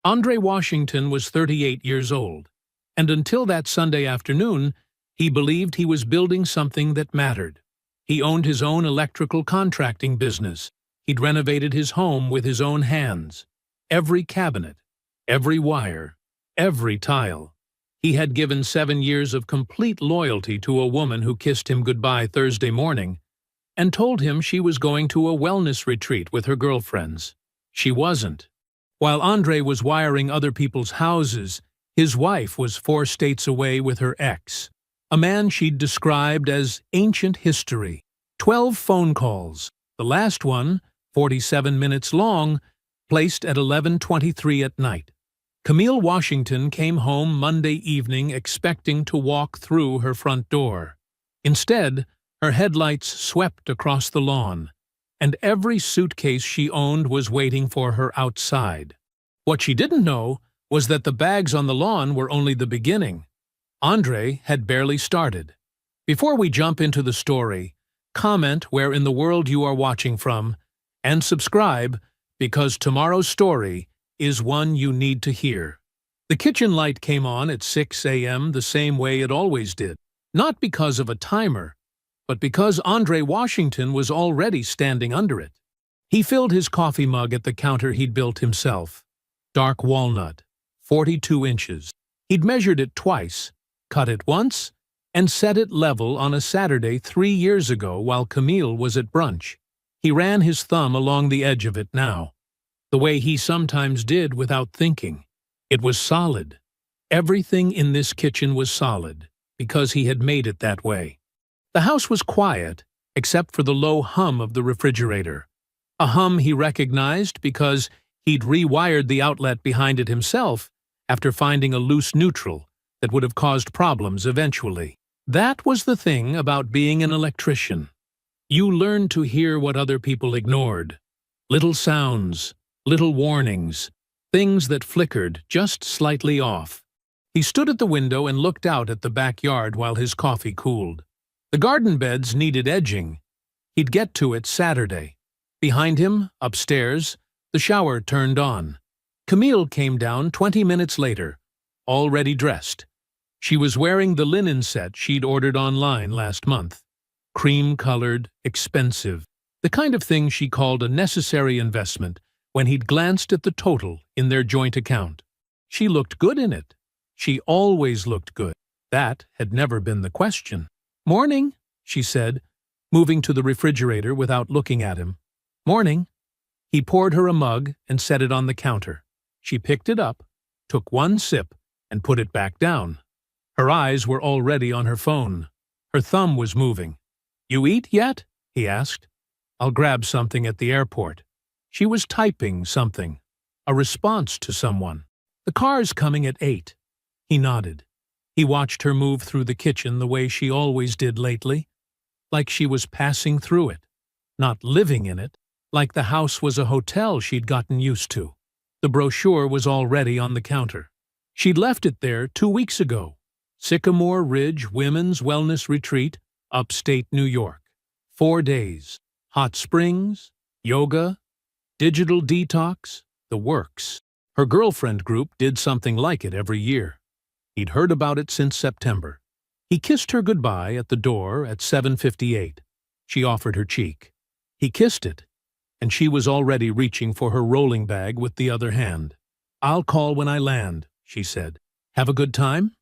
Andre Washington was 38 years old, and until that Sunday afternoon, he believed he was building something that mattered. He owned his own electrical contracting business. He'd renovated his home with his own hands. Every cabinet, every wire, every tile. He had given 7 years of complete loyalty to a woman who kissed him goodbye Thursday morning and told him she was going to a wellness retreat with her girlfriends. She wasn't. While Andre was wiring other people's houses, his wife was 4 states away with her ex, a man she'd described as ancient history. 12 phone calls, the last one, 47 minutes long, placed at 11:23 at night. Camille Washington came home Monday evening expecting to walk through her front door. Instead, her headlights swept across the lawn, and every suitcase she owned was waiting for her outside. What she didn't know was that the bags on the lawn were only the beginning. Andre had barely started. Before we jump into the story, comment where in the world you are watching from, and subscribe because tomorrow's story is one you need to hear. The kitchen light came on at 6 a.m. the same way it always did, not because of a timer, but because Andre Washington was already standing under it. He filled his coffee mug at the counter he'd built himself. Dark walnut, 42 inches. He'd measured it twice, cut it once, and set it level on a Saturday 3 years ago while Camille was at brunch. He ran his thumb along the edge of it now, the way he sometimes did without thinking. It was solid. Everything in this kitchen was solid, because he had made it that way. The house was quiet, except for the low hum of the refrigerator. A hum he recognized because he'd rewired the outlet behind it himself after finding a loose neutral that would have caused problems eventually. That was the thing about being an electrician. You learned to hear what other people ignored. Little sounds, little warnings, things that flickered just slightly off. He stood at the window and looked out at the backyard while his coffee cooled. The garden beds needed edging. He'd get to it Saturday. Behind him, upstairs, the shower turned on. Camille came down 20 minutes later, already dressed. She was wearing the linen set she'd ordered online last month. Cream-colored, expensive, the kind of thing she called a necessary investment when he'd glanced at the total in their joint account. She looked good in it. She always looked good. That had never been the question. "Morning," she said, moving to the refrigerator without looking at him. "Morning." He poured her a mug and set it on the counter. She picked it up, took one sip, and put it back down. Her eyes were already on her phone. Her thumb was moving. "You eat yet?" he asked. "I'll grab something at the airport." She was typing something, a response to someone. "The car's coming at 8. He nodded. He watched her move through the kitchen the way she always did lately, like she was passing through it, not living in it, like the house was a hotel she'd gotten used to. The brochure was already on the counter. She'd left it there 2 weeks ago. Sycamore Ridge Women's Wellness Retreat, upstate New York. 4 days. Hot springs, yoga, digital detox, the works. Her girlfriend group did something like it every year. He'd heard about it since September. He kissed her goodbye at the door at 7:58. She offered her cheek. He kissed it, and she was already reaching for her rolling bag with the other hand. "I'll call when I land," she said. "Have a good time?"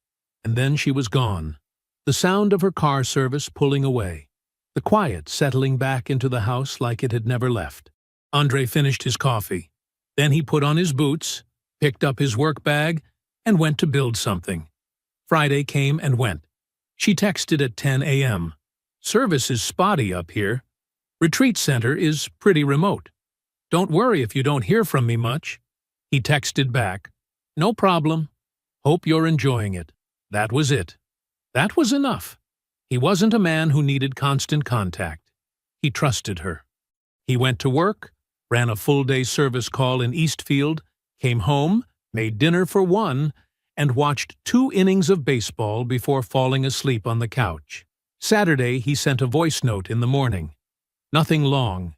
And then she was gone. The sound of her car service pulling away. The quiet settling back into the house like it had never left. Andre finished his coffee. Then he put on his boots, picked up his work bag, and went to build something. Friday came and went. She texted at 10 a.m. "Service is spotty up here. Retreat center is pretty remote. Don't worry if you don't hear from me much." He texted back, "No problem. Hope you're enjoying it." That was it. That was enough. He wasn't a man who needed constant contact. He trusted her. He went to work, ran a full-day service call in Eastfield, came home, made dinner for one, and watched 2 innings of baseball before falling asleep on the couch. Saturday, he sent a voice note in the morning. Nothing long,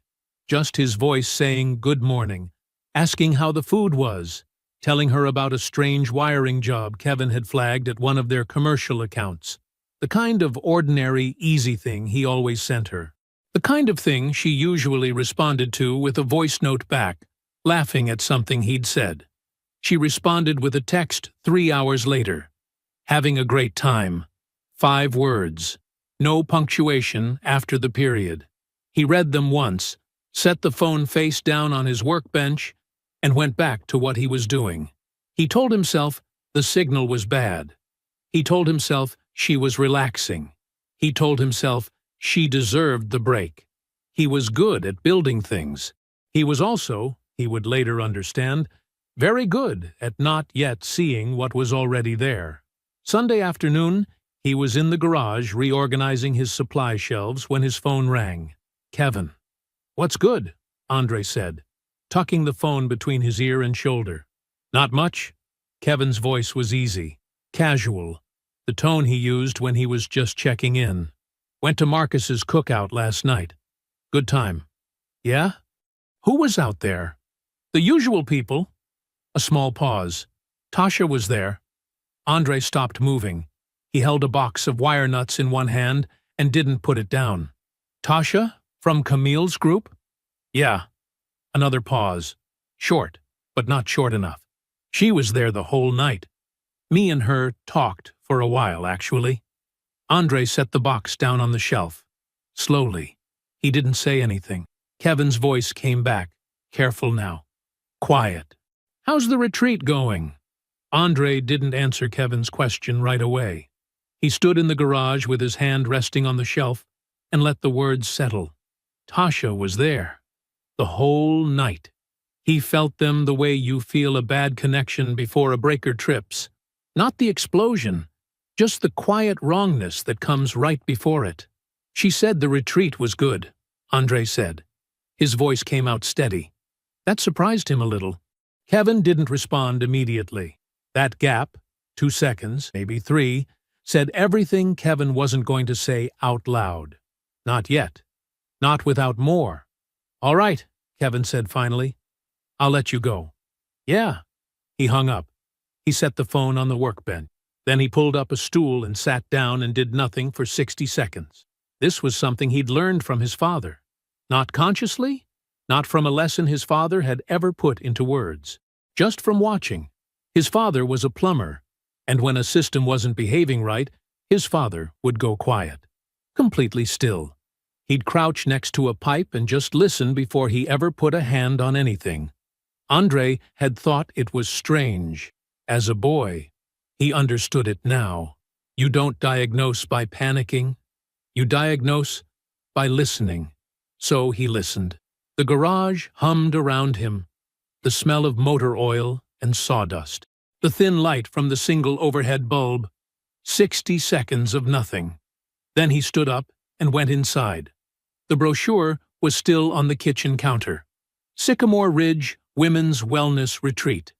just his voice saying good morning, asking how the food was, telling her about a strange wiring job Kevin had flagged at one of their commercial accounts. The kind of ordinary, easy thing he always sent her. The kind of thing she usually responded to with a voice note back, laughing at something he'd said. She responded with a text 3 hours later. Having a great time. 5 words. No punctuation after the period. He read them once, set the phone face down on his workbench, and went back to what he was doing. He told himself the signal was bad. He told himself she was relaxing. He told himself she deserved the break. He was good at building things. He was also, he would later understand, very good at not yet seeing what was already there. Sunday afternoon, he was in the garage reorganizing his supply shelves when his phone rang. Kevin. "What's good?" Andre said, tucking the phone between his ear and shoulder. "Not much." Kevin's voice was easy, casual, the tone he used when he was just checking in. "Went to Marcus's cookout last night. Good time." "Yeah? Who was out there?" "The usual people." A small pause. "Tasha was there." Andre stopped moving. He held a box of wire nuts in one hand and didn't put it down. "Tasha? From Camille's group?" "Yeah." Another pause. Short, but not short enough. "She was there the whole night. Me and her talked for a while, actually." Andre set the box down on the shelf. Slowly. He didn't say anything. Kevin's voice came back, careful now. Quiet. "How's the retreat going?" Andre didn't answer Kevin's question right away. He stood in the garage with his hand resting on the shelf and let the words settle. Tasha was there. The whole night. He felt them the way you feel a bad connection before a breaker trips. Not the explosion, just the quiet wrongness that comes right before it. "She said the retreat was good," Andre said. His voice came out steady. That surprised him a little. Kevin didn't respond immediately. That gap, 2 seconds, maybe 3, said everything Kevin wasn't going to say out loud. Not yet. Not without more. "All right," Kevin said finally. "I'll let you go." "Yeah." He hung up. He set the phone on the workbench. Then he pulled up a stool and sat down and did nothing for 60 seconds. This was something he'd learned from his father. Not consciously, not from a lesson his father had ever put into words. Just from watching. His father was a plumber, and when a system wasn't behaving right, his father would go quiet. Completely still. He'd crouch next to a pipe and just listen before he ever put a hand on anything. Andre had thought it was strange. As a boy, he understood it now. You don't diagnose by panicking. You diagnose by listening. So he listened. The garage hummed around him. The smell of motor oil and sawdust. The thin light from the single overhead bulb. 60 seconds of nothing. Then he stood up and went inside. The brochure was still on the kitchen counter. Sycamore Ridge Women's Wellness Retreat.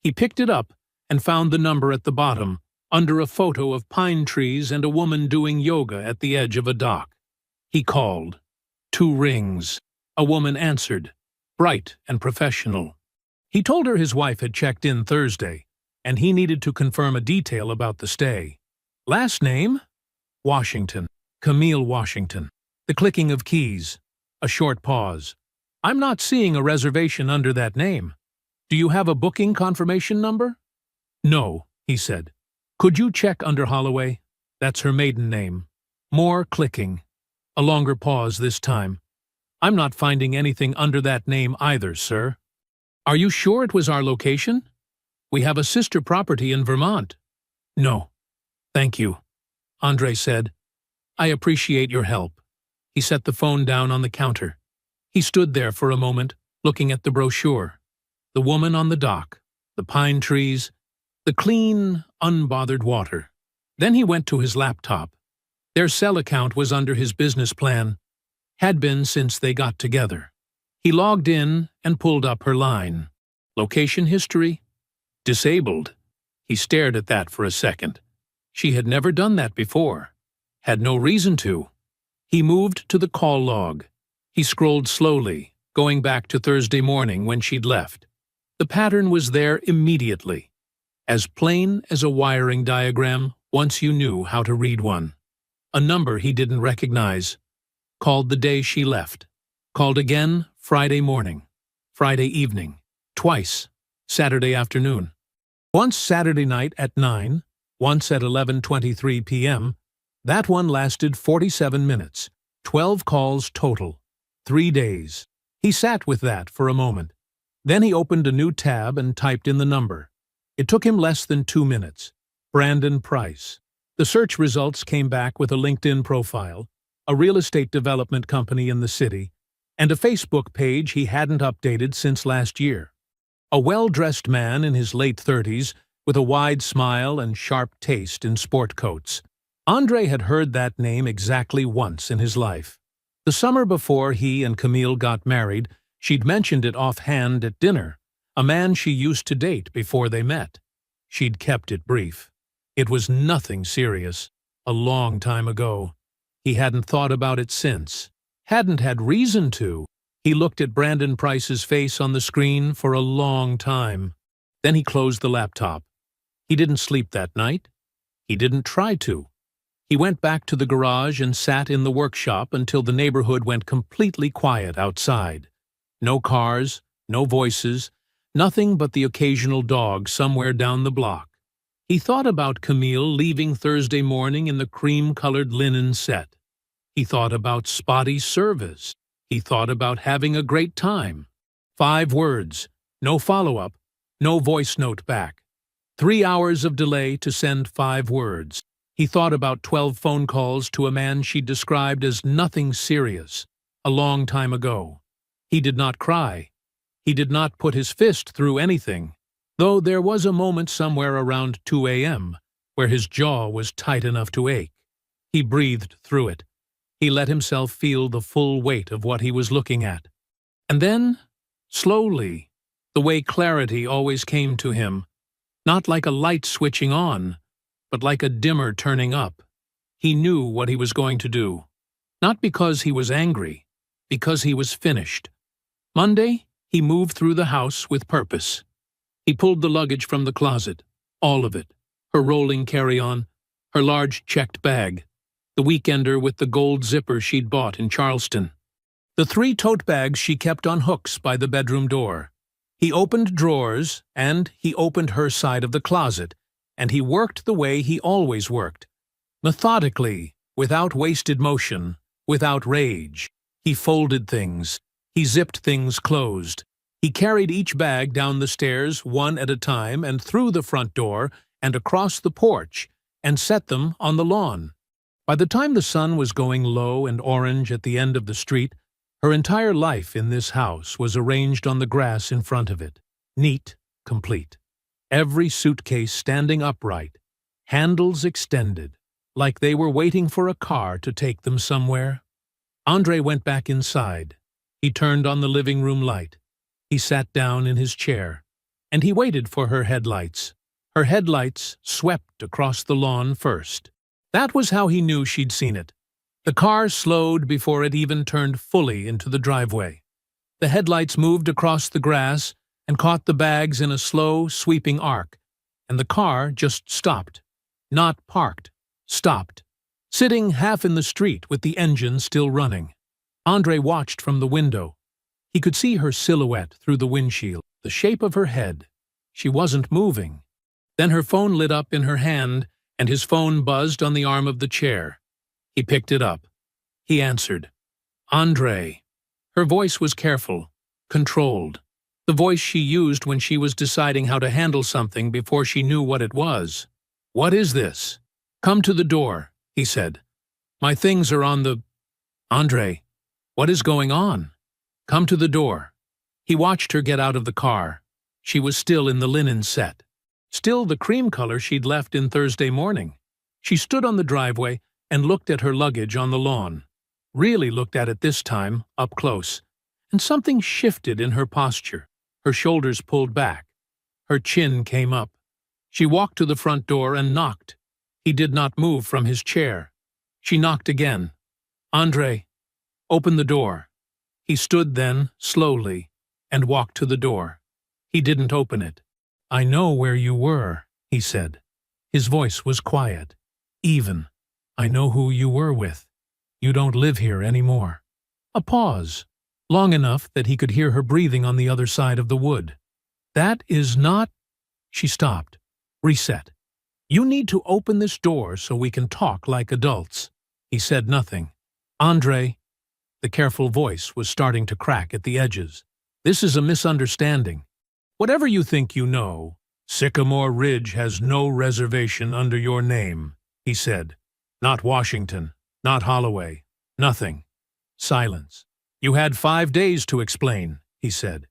He picked it up and found the number at the bottom, under a photo of pine trees and a woman doing yoga at the edge of a dock. He called. 2 rings. A woman answered, bright and professional. He told her his wife had checked in Thursday, and he needed to confirm a detail about the stay. Last name? Washington. Camille Washington. The clicking of keys. A short pause. "I'm not seeing a reservation under that name. Do you have a booking confirmation number?" "No," he said. "Could you check under Holloway? That's her maiden name." More clicking. A longer pause this time. "I'm not finding anything under that name either, sir." "Are you sure it was our location? We have a sister property in Vermont." "No. Thank you," Andre said. "I appreciate your help." He set the phone down on the counter. He stood there for a moment, looking at the brochure. The woman on the dock, the pine trees, the clean, unbothered water. Then he went to his laptop. Their cell account was under his business plan. Had been since they got together. He logged in and pulled up her line. Location history? Disabled. He stared at that for a second. She had never done that before. Had no reason to. He moved to the call log. He scrolled slowly, going back to Thursday morning when she'd left. The pattern was there immediately, as plain as a wiring diagram once you knew how to read one. A number he didn't recognize. Called the day she left. Called again Friday morning. Friday evening. Twice. Saturday afternoon. Once Saturday night at 9, once at 11:23 p.m. That one lasted 47 minutes. 12 calls total. 3 days. He sat with that for a moment. Then he opened a new tab and typed in the number. It took him less than 2 minutes. Brandon Price. The search results came back with a LinkedIn profile, a real estate development company in the city, and a Facebook page he hadn't updated since last year. A well-dressed man in his late 30s, with a wide smile and sharp taste in sport coats. Andre had heard that name exactly once in his life. The summer before he and Camille got married, she'd mentioned it offhand at dinner, a man she used to date before they met. She'd kept it brief. It was nothing serious. A long time ago. He hadn't thought about it since. Hadn't had reason to. He looked at Brandon Price's face on the screen for a long time. Then he closed the laptop. He didn't sleep that night. He didn't try to. He went back to the garage and sat in the workshop until the neighborhood went completely quiet outside. No cars, no voices, nothing but the occasional dog somewhere down the block. He thought about Camille leaving Thursday morning in the cream-colored linen set. He thought about spotty service. He thought about having a great time. 5 words, no follow-up, no voice note back. 3 hours of delay to send 5 words. He thought about 12 phone calls to a man she described as nothing serious, a long time ago. He did not cry. He did not put his fist through anything, though there was a moment somewhere around 2 a.m. where his jaw was tight enough to ache. He breathed through it. He let himself feel the full weight of what he was looking at. And then, slowly, the way clarity always came to him, not like a light switching on, but like a dimmer turning up. He knew what he was going to do. Not because he was angry, because he was finished. Monday, he moved through the house with purpose. He pulled the luggage from the closet, all of it, her rolling carry-on, her large checked bag, the weekender with the gold zipper she'd bought in Charleston, the 3 tote bags she kept on hooks by the bedroom door. He opened drawers, and he opened her side of the closet, and he worked the way he always worked. Methodically, without wasted motion, without rage. He folded things. He zipped things closed. He carried each bag down the stairs one at a time and through the front door and across the porch and set them on the lawn. By the time the sun was going low and orange at the end of the street, her entire life in this house was arranged on the grass in front of it, neat, complete. Every suitcase standing upright, handles extended, like they were waiting for a car to take them somewhere. Andre went back inside. He turned on the living room light. He sat down in his chair, and he waited for her headlights. Her headlights swept across the lawn first. That was how he knew she'd seen it. The car slowed before it even turned fully into the driveway. The headlights moved across the grass and caught the bags in a slow, sweeping arc, and the car just stopped. Not parked, stopped, sitting half in the street with the engine still running. Andre watched from the window. He could see her silhouette through the windshield, the shape of her head. She wasn't moving. Then her phone lit up in her hand, and his phone buzzed on the arm of the chair. He picked it up. He answered. Andre. Her voice was careful, controlled. The voice she used when she was deciding how to handle something before she knew what it was. What is this? Come to the door, he said. My things are on the... Andre, what is going on? Come to the door. He watched her get out of the car. She was still in the linen set. Still the cream color she'd left in Thursday morning. She stood on the driveway and looked at her luggage on the lawn. Really looked at it this time, up close. And something shifted in her posture. Her shoulders pulled back. Her chin came up. She walked to the front door and knocked. He did not move from his chair. She knocked again. Andre, open the door. He stood then, slowly, and walked to the door. He didn't open it. "I know where you were," he said. His voice was quiet, even. "I know who you were with. You don't live here anymore." A pause, long enough that he could hear her breathing on the other side of the wood. "That is not—" She stopped. Reset. "You need to open this door so we can talk like adults." He said nothing. "Andre," the careful voice was starting to crack at the edges, "this is a misunderstanding. Whatever you think you know, Sycamore Ridge has no reservation under your name," he said. "Not Washington, not Holloway, nothing." Silence. "You had 5 days to explain," he said.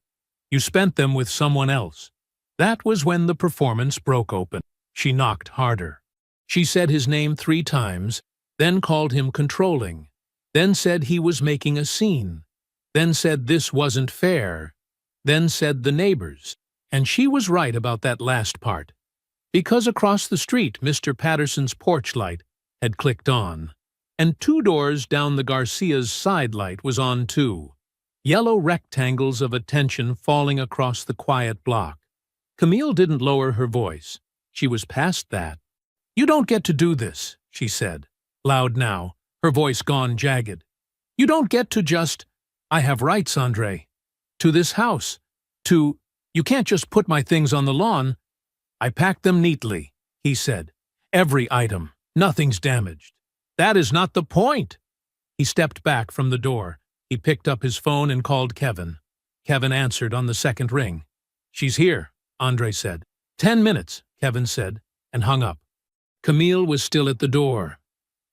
"You spent them with someone else." That was when the performance broke open. She knocked harder. She said his name 3 times, then called him controlling, then said he was making a scene, then said this wasn't fair, then said the neighbors. And she was right about that last part, because across the street Mr. Patterson's porch light had clicked on, and 2 doors down the Garcia's side light was on too, yellow rectangles of attention falling across the quiet block. Camille didn't lower her voice. She was past that. "You don't get to do this," she said, loud now, her voice gone jagged. "You don't get to just— I have rights, Andre. To this house. You can't just put my things on the lawn." "I packed them neatly," he said. "Every item. Nothing's damaged." "That is not the point." He stepped back from the door. He picked up his phone and called Kevin. Kevin answered on the second ring. "She's here," Andre said. "10 minutes," Kevin said, and hung up. Camille was still at the door.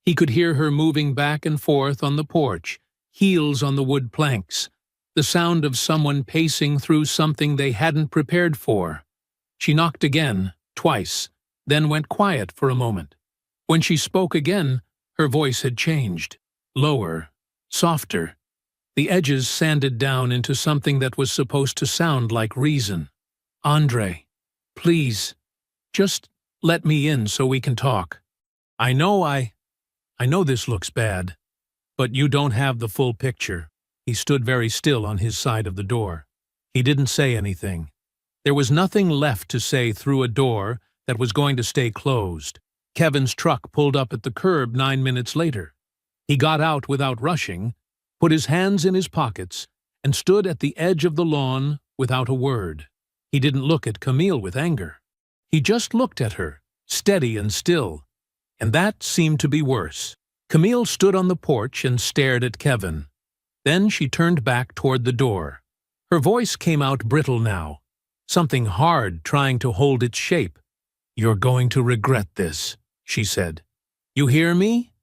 He could hear her moving back and forth on the porch, heels on the wood planks, the sound of someone pacing through something they hadn't prepared for. She knocked again, twice, then went quiet for a moment. When she spoke again, her voice had changed. Lower, softer. The edges sanded down into something that was supposed to sound like reason. "Andre, please, just let me in so we can talk. I know this looks bad, but you don't have the full picture." He stood very still on his side of the door. He didn't say anything. There was nothing left to say through a door that was going to stay closed. Kevin's truck pulled up at the curb 9 minutes later. He got out without rushing, put his hands in his pockets, and stood at the edge of the lawn without a word. He didn't look at Camille with anger. He just looked at her, steady and still, and that seemed to be worse. Camille stood on the porch and stared at Kevin. Then she turned back toward the door. Her voice came out brittle now, something hard trying to hold its shape. "You're going to regret this," she said. "You hear me?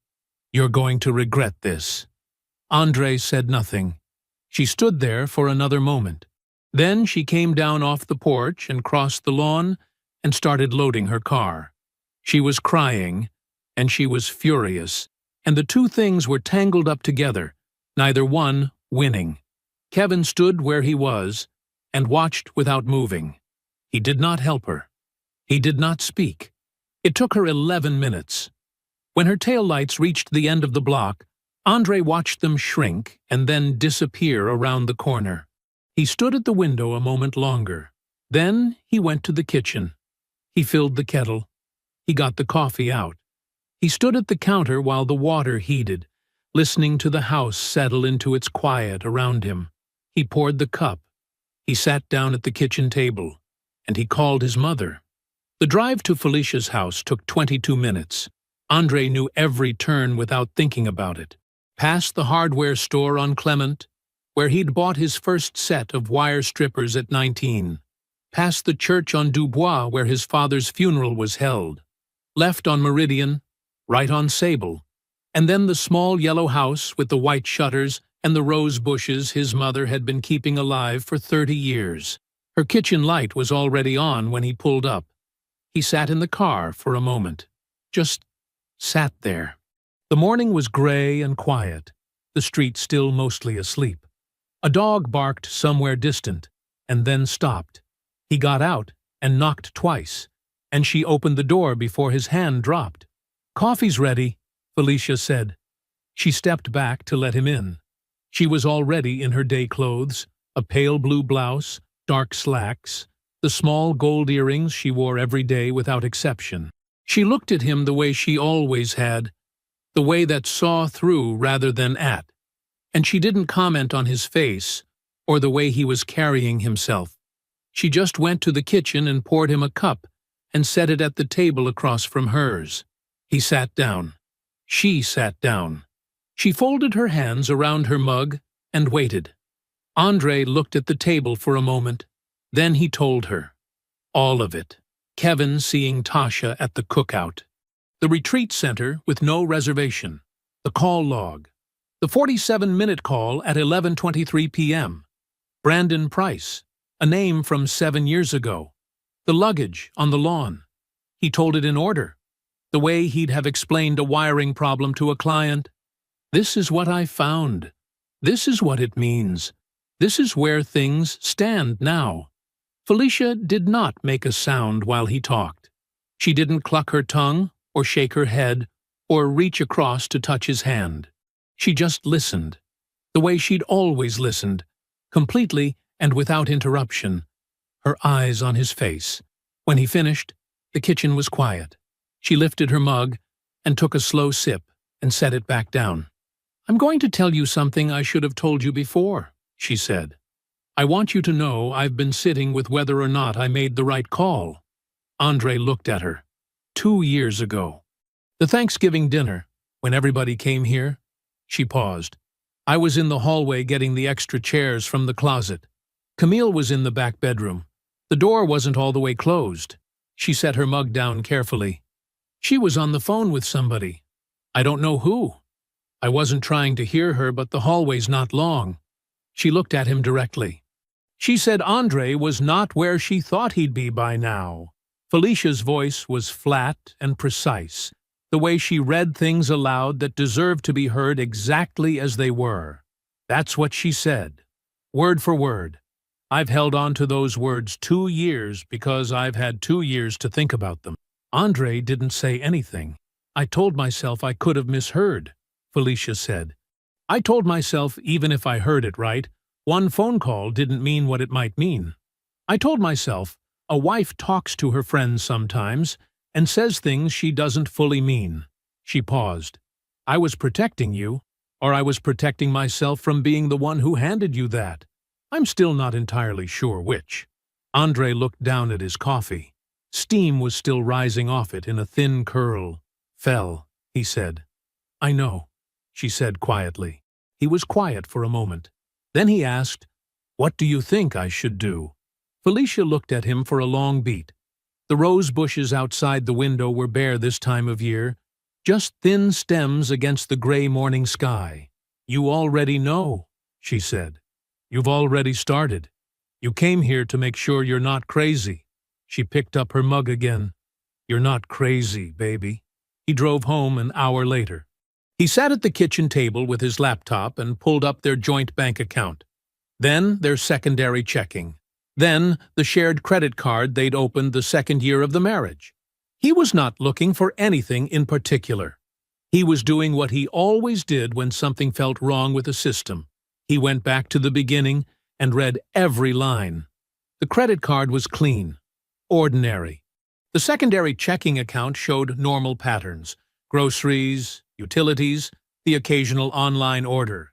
You're going to regret this." Andre said nothing. She stood there for another moment. Then she came down off the porch and crossed the lawn and started loading her car. She was crying, and she was furious, and the 2 things were tangled up together, neither one winning. Kevin stood where he was and watched without moving. He did not help her. He did not speak. It took her 11 minutes. When her taillights reached the end of the block, Andre watched them shrink and then disappear around the corner. He stood at the window a moment longer. Then he went to the kitchen. He filled the kettle. He got the coffee out. He stood at the counter while the water heated, listening to the house settle into its quiet around him. He poured the cup. He sat down at the kitchen table, and he called his mother. The drive to Felicia's house took 22 minutes. Andre knew every turn without thinking about it. Past the hardware store on Clement, where he'd bought his first set of wire strippers at 19. Past the church on Dubois where his father's funeral was held. Left on Meridian, right on Sable, and then the small yellow house with the white shutters and the rose bushes his mother had been keeping alive for 30 years. Her kitchen light was already on when he pulled up. He sat in the car for a moment. Just sat there. The morning was gray and quiet, the street still mostly asleep. A dog barked somewhere distant, and then stopped. He got out and knocked twice, and she opened the door before his hand dropped. "Coffee's ready," Felicia said. She stepped back to let him in. She was already in her day clothes, a pale blue blouse, dark slacks, the small gold earrings she wore every day without exception. She looked at him the way she always had, the way that saw through rather than at, and she didn't comment on his face or the way he was carrying himself. She just went to the kitchen and poured him a cup and set it at the table across from hers. He sat down. She sat down. She folded her hands around her mug and waited. Andre looked at the table for a moment. Then he told her. All of it. Kevin seeing Tasha at the cookout. The retreat center with no reservation. The call log. The 47-minute call at 11:23 p.m. Brandon Price, a name from 7 years ago. The luggage on the lawn. He told it in order. The way he'd have explained a wiring problem to a client. This is what I found. This is what it means. This is where things stand now. Felicia did not make a sound while he talked. She didn't cluck her tongue, or shake her head, or reach across to touch his hand. She just listened, the way she'd always listened, completely and without interruption, her eyes on his face. When he finished, the kitchen was quiet. She lifted her mug and took a slow sip and set it back down. "I'm going to tell you something I should have told you before," she said. "I want you to know I've been sitting with whether or not I made the right call." Andre looked at her. 2 years ago. The Thanksgiving dinner, when everybody came here. She paused. I was in the hallway getting the extra chairs from the closet. Camille was in the back bedroom. The door wasn't all the way closed. She set her mug down carefully. She was on the phone with somebody. I don't know who. I wasn't trying to hear her, but the hallway's not long. She looked at him directly. She said Andre was not where she thought he'd be by now. Felicia's voice was flat and precise, the way she read things aloud that deserved to be heard exactly as they were. That's what she said, word for word. I've held on to those words 2 years because I've had 2 years to think about them. Andre didn't say anything. I told myself I could have misheard, Felicia said. I told myself even if I heard it right, one phone call didn't mean what it might mean. I told myself a wife talks to her friends sometimes and says things she doesn't fully mean. She paused. I was protecting you, or I was protecting myself from being the one who handed you that. I'm still not entirely sure which. Andre looked down at his coffee. Steam was still rising off it in a thin curl. Fell, he said. I know, she said quietly. He was quiet for a moment. Then he asked, What do you think I should do? Felicia looked at him for a long beat. The rose bushes outside the window were bare this time of year, just thin stems against the gray morning sky. You already know, she said. You've already started. You came here to make sure you're not crazy. She picked up her mug again. You're not crazy, baby. He drove home an hour later. He sat at the kitchen table with his laptop and pulled up their joint bank account. Then their secondary checking. Then the shared credit card they'd opened the second year of the marriage. He was not looking for anything in particular. He was doing what he always did when something felt wrong with a system. He went back to the beginning and read every line. The credit card was clean, ordinary. The secondary checking account showed normal patterns, groceries, utilities, the occasional online order.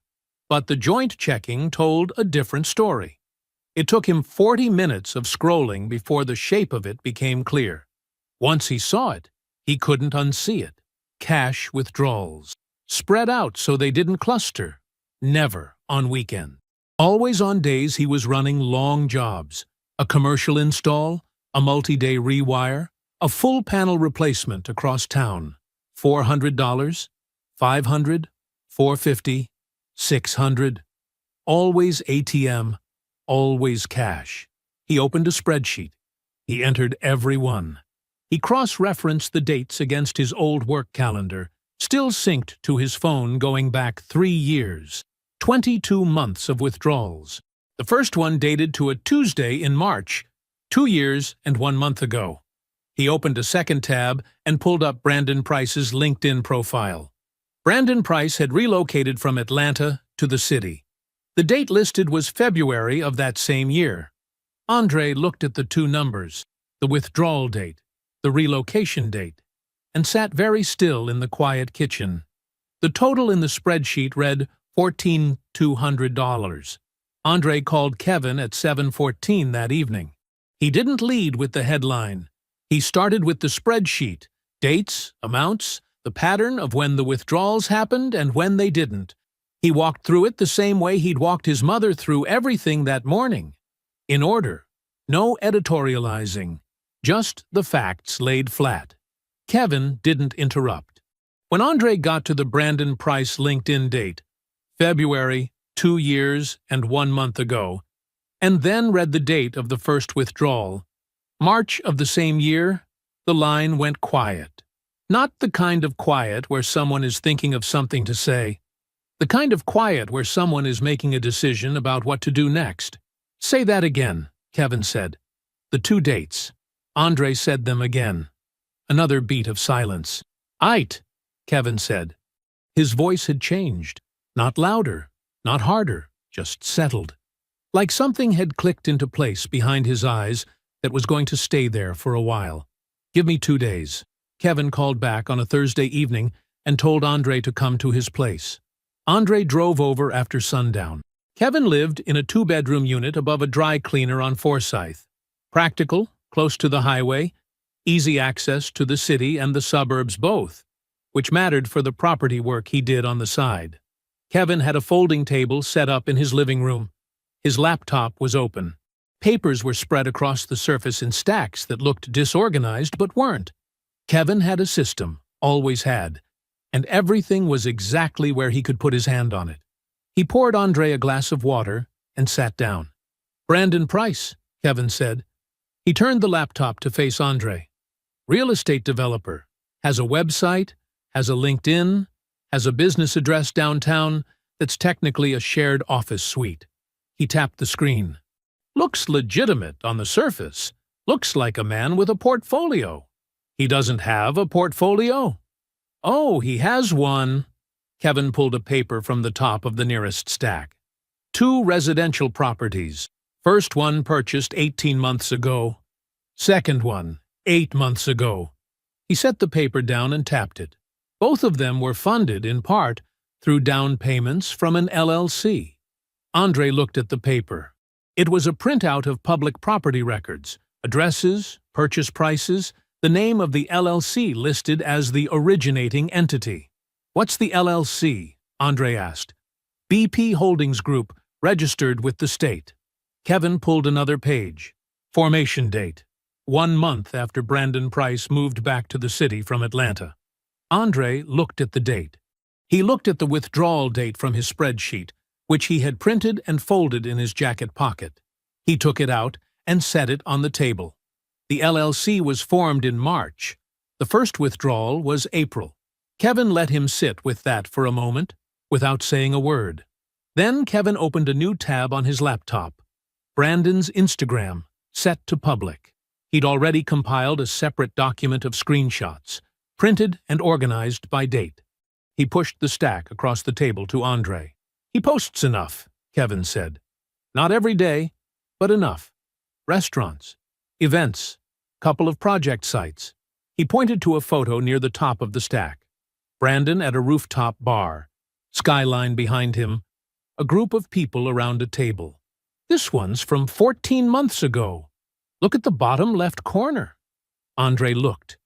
But the joint checking told a different story. It took him 40 minutes of scrolling before the shape of it became clear. Once he saw it, he couldn't unsee it. Cash withdrawals. Spread out so they didn't cluster. Never on weekend. Always on days he was running long jobs. A commercial install, a multi-day rewire, a full panel replacement across town. $400, $500, $450, $600. Always ATM. Always cash. He opened a spreadsheet. He entered every one. He cross-referenced the dates against his old work calendar, still synced to his phone going back 3 years. 22 months of withdrawals. The first one dated to a Tuesday in March, 2 years and 1 month ago. He opened a second tab and pulled up Brandon Price's LinkedIn profile. Brandon Price had relocated from Atlanta to the city. The date listed was February of that same year. Andre looked at the two numbers, the withdrawal date, the relocation date, and sat very still in the quiet kitchen. The total in the spreadsheet read $14,200. Andre called Kevin at 7:14 that evening. He didn't lead with the headline. He started with the spreadsheet, dates, amounts, the pattern of when the withdrawals happened and when they didn't. He walked through it the same way he'd walked his mother through everything that morning. In order. No editorializing. Just the facts laid flat. Kevin didn't interrupt. When Andre got to the Brandon Price LinkedIn date, February, 2 years and 1 month ago, and then read the date of the first withdrawal, March of the same year, the line went quiet. Not the kind of quiet where someone is thinking of something to say. The kind of quiet where someone is making a decision about what to do next. Say that again, Kevin said. The two dates. Andre said them again. Another beat of silence. Aight, Kevin said. His voice had changed. Not louder, not harder, just settled. Like something had clicked into place behind his eyes that was going to stay there for a while. Give me 2 days. Kevin called back on a Thursday evening and told Andre to come to his place. Andre drove over after sundown. Kevin lived in a 2-bedroom unit above a dry cleaner on Forsyth. Practical, close to the highway, easy access to the city and the suburbs both, which mattered for the property work he did on the side. Kevin had a folding table set up in his living room. His laptop was open. Papers were spread across the surface in stacks that looked disorganized but weren't. Kevin had a system, always had, and everything was exactly where he could put his hand on it. He poured Andre a glass of water and sat down. Brandon Price, Kevin said. He turned the laptop to face Andre. Real estate developer, has a website, has a LinkedIn, has a business address downtown that's technically a shared office suite. He tapped the screen. Looks legitimate on the surface. Looks like a man with a portfolio. He doesn't have a portfolio? Oh, he has one. Kevin pulled a paper from the top of the nearest stack. 2 residential properties. First one purchased 18 months ago. Second one, 8 months ago. He set the paper down and tapped it. Both of them were funded, in part, through down payments from an LLC. Andre looked at the paper. It was a printout of public property records, addresses, purchase prices, the name of the LLC listed as the originating entity. What's the LLC? Andre asked. BP Holdings Group, registered with the state. Kevin pulled another page. Formation date. 1 month after Brandon Price moved back to the city from Atlanta. Andre looked at the date. He looked at the withdrawal date from his spreadsheet, which he had printed and folded in his jacket pocket. He took it out and set it on the table. The LLC was formed in March. The first withdrawal was April. Kevin let him sit with that for a moment, without saying a word. Then Kevin opened a new tab on his laptop. Brandon's Instagram, set to public. He'd already compiled a separate document of screenshots, printed and organized by date. He pushed the stack across the table to Andre. He posts enough, Kevin said. Not every day, but enough. Restaurants, events, couple of project sites. He pointed to a photo near the top of the stack. Brandon at a rooftop bar. Skyline behind him. A group of people around a table. This one's from 14 months ago. Look at the bottom left corner. Andre looked.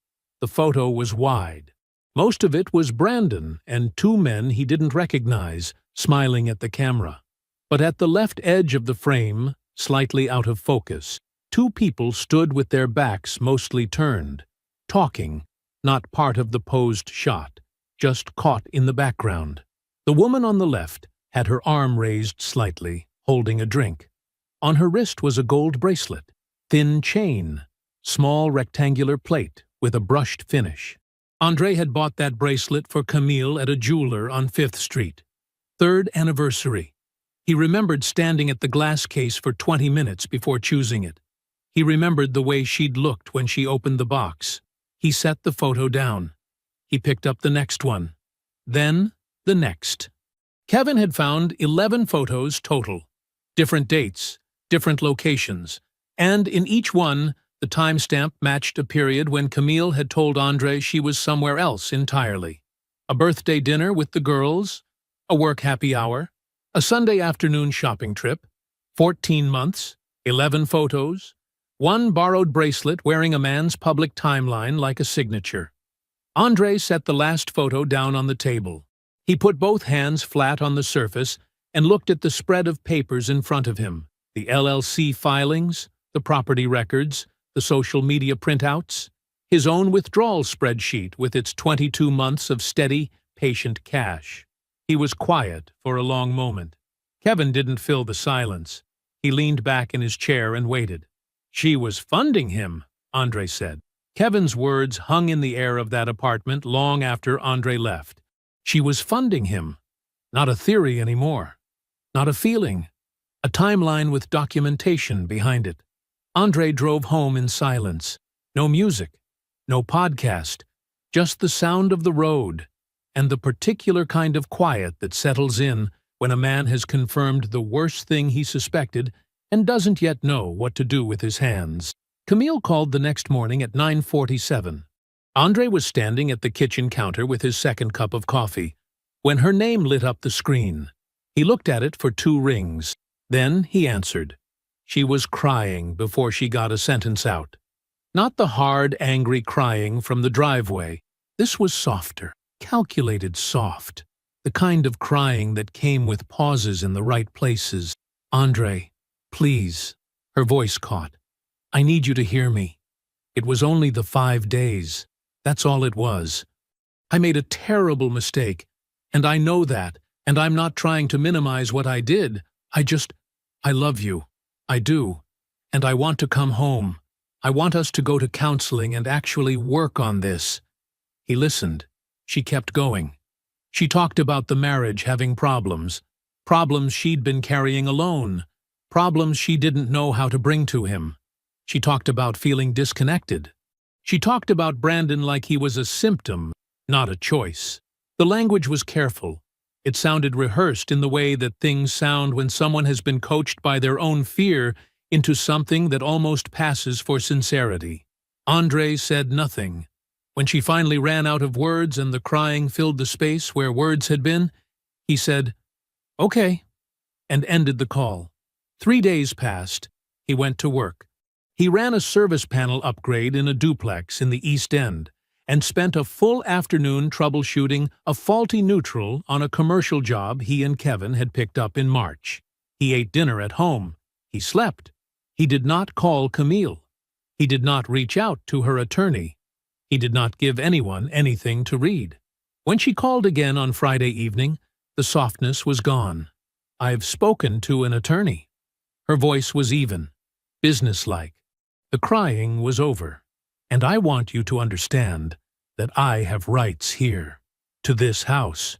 The photo was wide. Most of it was Brandon and 2 men he didn't recognize, smiling at the camera. But at the left edge of the frame, slightly out of focus, 2 people stood with their backs mostly turned, talking, not part of the posed shot, just caught in the background. The woman on the left had her arm raised slightly, holding a drink. On her wrist was a gold bracelet, thin chain, small rectangular plate with a brushed finish. Andre had bought that bracelet for Camille at a jeweler on 5th Street. 3rd anniversary. He remembered standing at the glass case for 20 minutes before choosing it. He remembered the way she'd looked when she opened the box. He set the photo down. He picked up the next one. Then, the next. Kevin had found 11 photos total. Different dates, different locations, And in each one, the timestamp matched a period when Camille had told Andre she was somewhere else entirely. A birthday dinner with the girls, a work happy hour, a Sunday afternoon shopping trip, 14 months, 11 photos, one borrowed bracelet wearing a man's public timeline like a signature. Andre set the last photo down on the table. He put both hands flat on the surface and looked at the spread of papers in front of him, the LLC filings, the property records, the social media printouts, his own withdrawal spreadsheet with its 22 months of steady, patient cash. He was quiet for a long moment. Kevin didn't fill the silence. He leaned back in his chair and waited. She was funding him, Andre said. Kevin's words hung in the air of that apartment long after Andre left. She was funding him. Not a theory anymore. Not a feeling. A timeline with documentation behind it. Andre drove home in silence. No music. No podcast. Just the sound of the road and the particular kind of quiet that settles in when a man has confirmed the worst thing he suspected and doesn't yet know what to do with his hands. Camille called the next morning at 9:47. Andre was standing at the kitchen counter with his second cup of coffee when her name lit up the screen. He looked at it for 2 rings. Then he answered. She was crying before she got a sentence out. Not the hard, angry crying from the driveway. This was softer, calculated soft. The kind of crying that came with pauses in the right places. Andre, please. Her voice caught. I need you to hear me. It was only the 5 days. That's all it was. I made a terrible mistake, and I know that, and I'm not trying to minimize what I did. I love you. I do. And I want to come home. I want us to go to counseling and actually work on this. He listened. She kept going. She talked about the marriage having problems she'd been carrying alone, problems she didn't know how to bring to him. She talked about feeling disconnected. She talked about Brandon like he was a symptom, not a choice. The language was careful. It sounded rehearsed in the way that things sound when someone has been coached by their own fear into something that almost passes for sincerity. Andre said nothing. When she finally ran out of words and the crying filled the space where words had been, he said, "Okay," and ended the call. 3 days passed. He went to work. He ran a service panel upgrade in a duplex in the East End and spent a full afternoon troubleshooting a faulty neutral on a commercial job he and Kevin had picked up in March. He ate dinner at home. He slept. He did not call Camille. He did not reach out to her attorney. He did not give anyone anything to read. When she called again on Friday evening, the softness was gone. "I've spoken to an attorney." Her voice was even, businesslike. The crying was over. "And I want you to understand that I have rights here, to this house,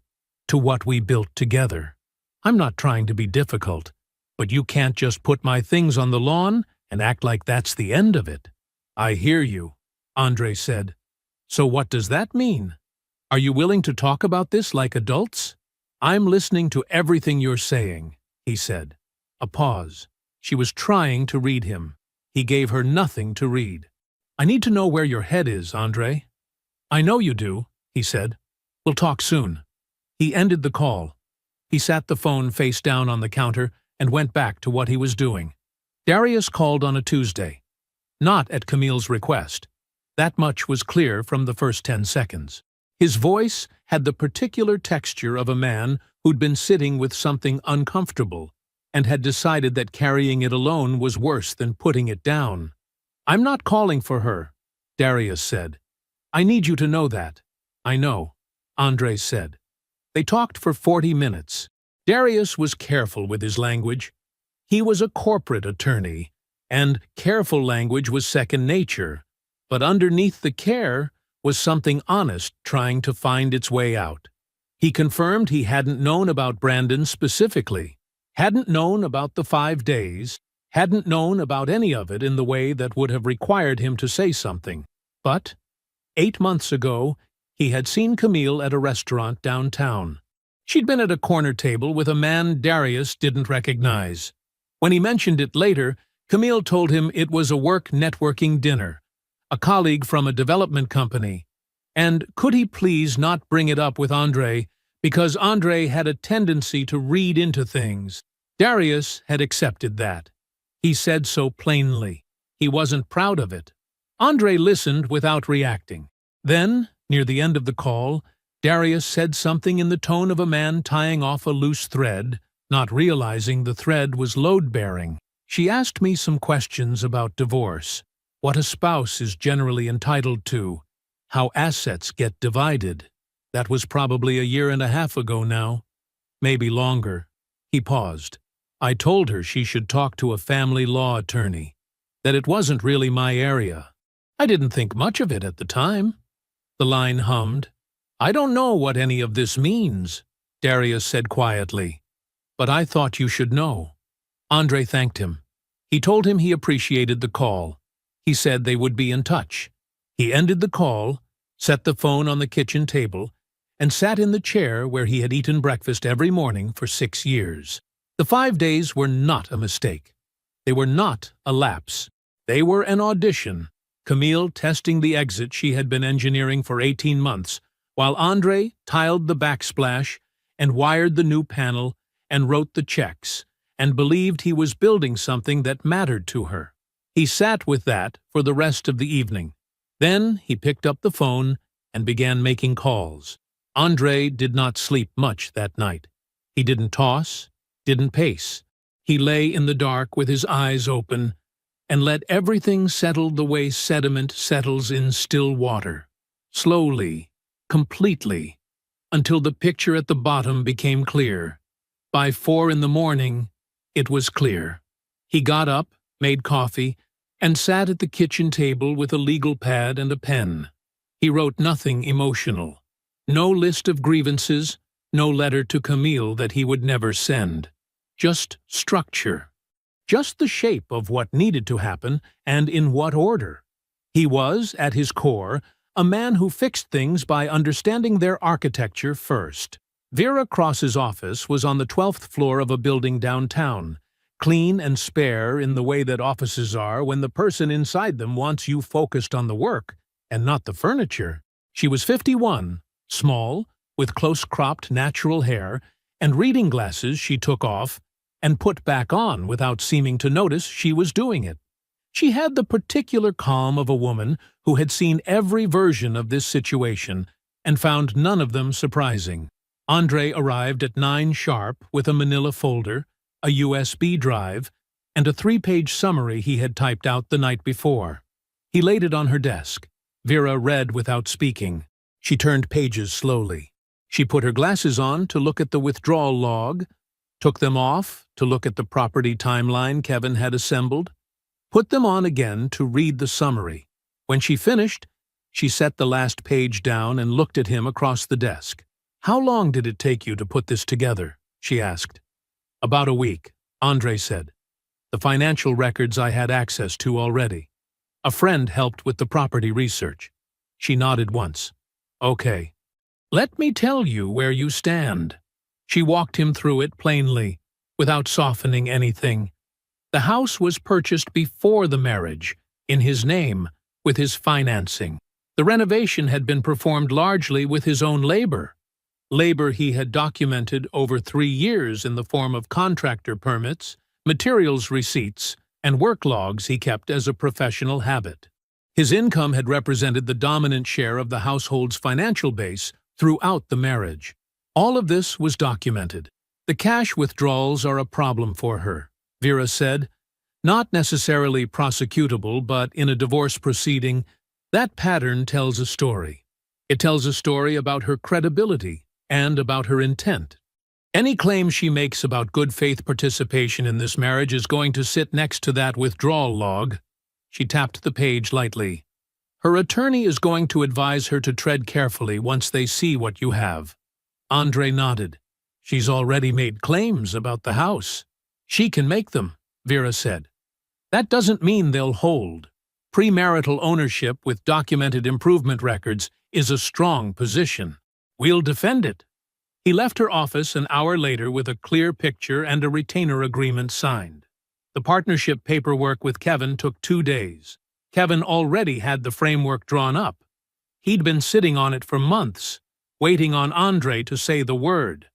to what we built together. I'm not trying to be difficult, but you can't just put my things on the lawn and act like that's the end of it." "I hear you," Andre said. "So what does that mean? Are you willing to talk about this like adults?" "I'm listening to everything you're saying," he said. A pause. She was trying to read him. He gave her nothing to read. "I need to know where your head is, Andre." "I know you do," he said. "We'll talk soon." He ended the call. He sat the phone face down on the counter and went back to what he was doing. Darius called on a Tuesday. Not at Camille's request. That much was clear from the first 10 seconds. His voice had the particular texture of a man who'd been sitting with something uncomfortable and had decided that carrying it alone was worse than putting it down. "I'm not calling for her," Darius said. "I need you to know that." "I know," Andre said. They talked for 40 minutes. Darius was careful with his language. He was a corporate attorney, and careful language was second nature. But underneath the care was something honest trying to find its way out. He confirmed he hadn't known about Brandon specifically, hadn't known about the 5 days, hadn't known about any of it in the way that would have required him to say something. But 8 months ago, he had seen Camille at a restaurant downtown. She'd been at a corner table with a man Darius didn't recognize. When he mentioned it later, Camille told him it was a work networking dinner, a colleague from a development company, and could he please not bring it up with Andre, because Andre had a tendency to read into things. Darius had accepted that. He said so plainly. He wasn't proud of it. Andre listened without reacting. Then, near the end of the call, Darius said something in the tone of a man tying off a loose thread, not realizing the thread was load-bearing. She asked me some questions about divorce, what a spouse is generally entitled to, how assets get divided. That was probably 1.5 years ago now. Maybe longer. He paused. I told her she should talk to a family law attorney, that it wasn't really my area. I didn't think much of it at the time. The line hummed. I don't know what any of this means, Darius said quietly, but I thought you should know. Andre thanked him. He told him he appreciated the call. He said they would be in touch. He ended the call, set the phone on the kitchen table, and sat in the chair where he had eaten breakfast every morning for 6 years. The 5 days were not a mistake. They were not a lapse. They were an audition, Camille testing the exit she had been engineering for 18 months, while Andre tiled the backsplash and wired the new panel and wrote the checks, and believed he was building something that mattered to her. He sat with that for the rest of the evening. Then he picked up the phone and began making calls. Andre did not sleep much that night. He didn't toss, didn't pace. He lay in the dark with his eyes open and let everything settle the way sediment settles in still water, slowly, completely, until the picture at the bottom became clear. By 4 a.m, it was clear. He got up, made coffee, and sat at the kitchen table with a legal pad and a pen. He wrote nothing emotional. No list of grievances, no letter to Camille that he would never send. Just structure. Just the shape of what needed to happen and in what order. He was, at his core, a man who fixed things by understanding their architecture first. Vera Cross's office was on the 12th floor of a building downtown, clean and spare in the way that offices are when the person inside them wants you focused on the work and not the furniture. She was 51, small, with close-cropped natural hair, and reading glasses she took off and put back on without seeming to notice she was doing it. She had the particular calm of a woman who had seen every version of this situation and found none of them surprising. Andre arrived at 9 sharp with a manila folder, a USB drive, and a 3-page summary he had typed out the night before. He laid it on her desk. Vera read without speaking. She turned pages slowly. She put her glasses on to look at the withdrawal log, took them off to look at the property timeline Kevin had assembled, put them on again to read the summary. When she finished, she set the last page down and looked at him across the desk. How long did it take you to put this together? She asked. About a week, Andre said. The financial records I had access to already. A friend helped with the property research. She nodded once. Okay. Let me tell you where you stand. She walked him through it plainly, without softening anything. The house was purchased before the marriage, in his name, with his financing. The renovation had been performed largely with his own labor. Labor he had documented over 3 years in the form of contractor permits, materials receipts, and work logs he kept as a professional habit. His income had represented the dominant share of the household's financial base throughout the marriage. All of this was documented. The cash withdrawals are a problem for her, Vera said. Not necessarily prosecutable, but in a divorce proceeding, that pattern tells a story. It tells a story about her credibility and about her intent. Any claim she makes about good faith participation in this marriage is going to sit next to that withdrawal log. She tapped the page lightly. Her attorney is going to advise her to tread carefully once they see what you have. Andre nodded. She's already made claims about the house. She can make them, Vera said. That doesn't mean they'll hold. Premarital ownership with documented improvement records is a strong position. We'll defend it. He left her office an hour later with a clear picture and a retainer agreement signed. The partnership paperwork with Kevin took 2 days. Kevin already had the framework drawn up. He'd been sitting on it for months, waiting on Andre to say the word.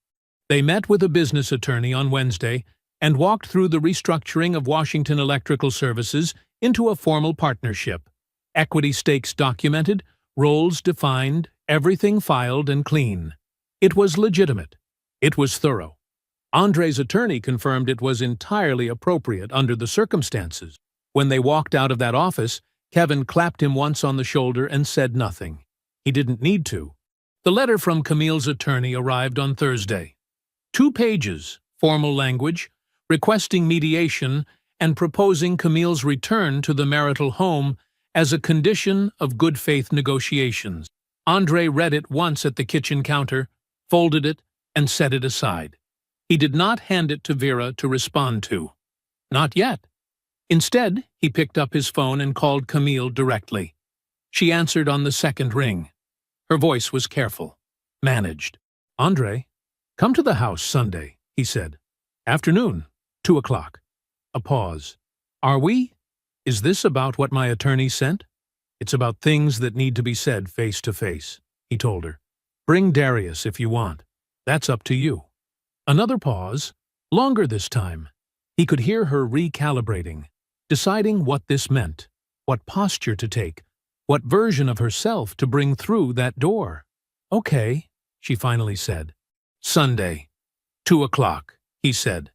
They met with a business attorney on Wednesday and walked through the restructuring of Washington Electrical Services into a formal partnership. Equity stakes documented, roles defined, everything filed and clean. It was legitimate. It was thorough. Andre's attorney confirmed it was entirely appropriate under the circumstances. When they walked out of that office, Kevin clapped him once on the shoulder and said nothing. He didn't need to. The letter from Camille's attorney arrived on Thursday. 2 pages, formal language, requesting mediation and proposing Camille's return to the marital home as a condition of good faith negotiations. Andre read it once at the kitchen counter, folded it, and set it aside. He did not hand it to Vera to respond to. Not yet. Instead, he picked up his phone and called Camille directly. She answered on the second ring. Her voice was careful, managed. "Andre, come to the house Sunday," he said. "Afternoon, 2 o'clock. A pause. "Are we? Is this about what my attorney sent?" "It's about things that need to be said face to face," he told her. "Bring Darius if you want. That's up to you." Another pause, longer this time. He could hear her recalibrating, deciding what this meant, what posture to take, what version of herself to bring through that door. "Okay," she finally said. "Sunday, 2 o'clock, he said,